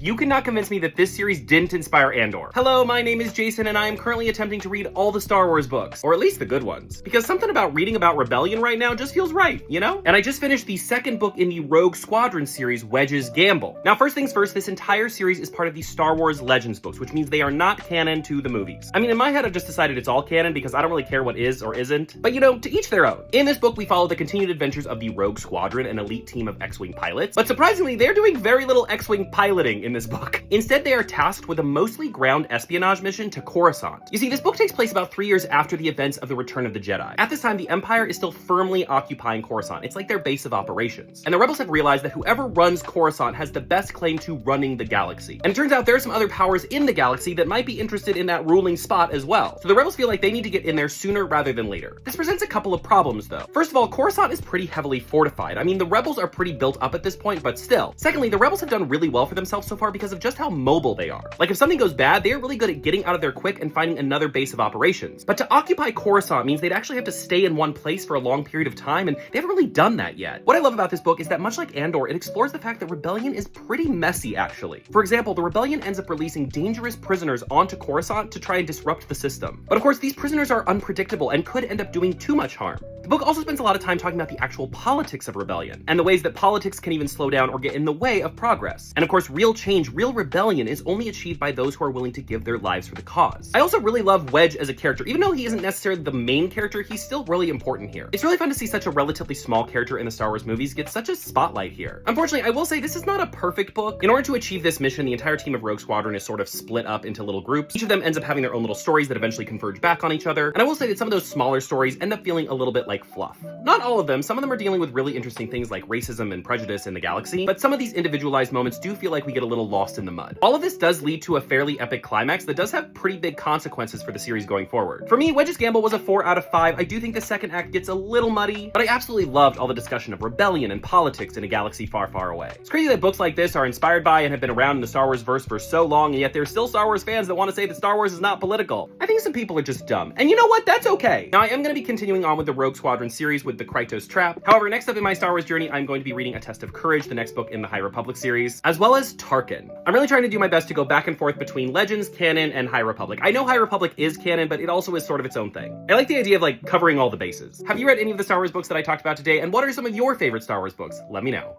You cannot convince me that this series didn't inspire Andor. Hello, my name is Jason, and I am currently attempting to read all the Star Wars books, or at least the good ones, because something about reading about rebellion right now just feels right, you know? And I just finished the second book in the Rogue Squadron series, Wedge's Gamble. Now, first things first, this entire series is part of the Star Wars Legends books, which means they are not canon to the movies. I mean, in my head, I've just decided it's all canon because I don't really care what is or isn't, but you know, to each their own. In this book, we follow the continued adventures of the Rogue Squadron, an elite team of X-Wing pilots, but surprisingly, they're doing very little X-Wing piloting in this book. Instead, they are tasked with a mostly ground espionage mission to Coruscant. You see, this book takes place about 3 years after the events of the Return of the Jedi. At this time, the Empire is still firmly occupying Coruscant. It's like their base of operations. And the rebels have realized that whoever runs Coruscant has the best claim to running the galaxy. And it turns out there are some other powers in the galaxy that might be interested in that ruling spot as well. So the rebels feel like they need to get in there sooner rather than later. This presents a couple of problems though. First of all, Coruscant is pretty heavily fortified. I mean, the rebels are pretty built up at this point, but still. Secondly, the rebels have done really well for themselves so far because of just how mobile they are. Like if something goes bad, they are really good at getting out of there quick and finding another base of operations. But to occupy Coruscant means they'd actually have to stay in one place for a long period of time, and they haven't really done that yet. What I love about this book is that much like Andor, it explores the fact that rebellion is pretty messy actually. For example, the rebellion ends up releasing dangerous prisoners onto Coruscant to try and disrupt the system. But of course, these prisoners are unpredictable and could end up doing too much harm. The book also spends a lot of time talking about the actual politics of rebellion, and the ways that politics can even slow down or get in the way of progress. And of course, real change, real rebellion is only achieved by those who are willing to give their lives for the cause. I also really love Wedge as a character. Even though he isn't necessarily the main character, he's still really important here. It's really fun to see such a relatively small character in the Star Wars movies get such a spotlight here. Unfortunately, I will say this is not a perfect book. In order to achieve this mission, the entire team of Rogue Squadron is sort of split up into little groups. Each of them ends up having their own little stories that eventually converge back on each other. And I will say that some of those smaller stories end up feeling a little bit like fluff. Not all of them. Some of them are dealing with really interesting things like racism and prejudice in the galaxy, but some of these individualized moments do feel like we get a little lost in the mud. All of this does lead to a fairly epic climax that does have pretty big consequences for the series going forward. For me, Wedge's Gamble was a 4 out of 5. I do think the second act gets a little muddy, but I absolutely loved all the discussion of rebellion and politics in a galaxy far, far away. It's crazy that books like this are inspired by and have been around in the Star Wars verse for so long, and yet there's still Star Wars fans that want to say that Star Wars is not political. I think some people are just dumb. And you know what? That's okay. Now, I am going to be continuing on with the Rogue Squadron series with the Krytos Trap. However, next up in my Star Wars journey, I'm going to be reading A Test of Courage, the next book in the High Republic series, as well as Tarkin. I'm really trying to do my best to go back and forth between Legends, canon, and High Republic. I know High Republic is canon, but it also is sort of its own thing. I like the idea of like covering all the bases. Have you read any of the Star Wars books that I talked about today, and what are some of your favorite Star Wars books? Let me know.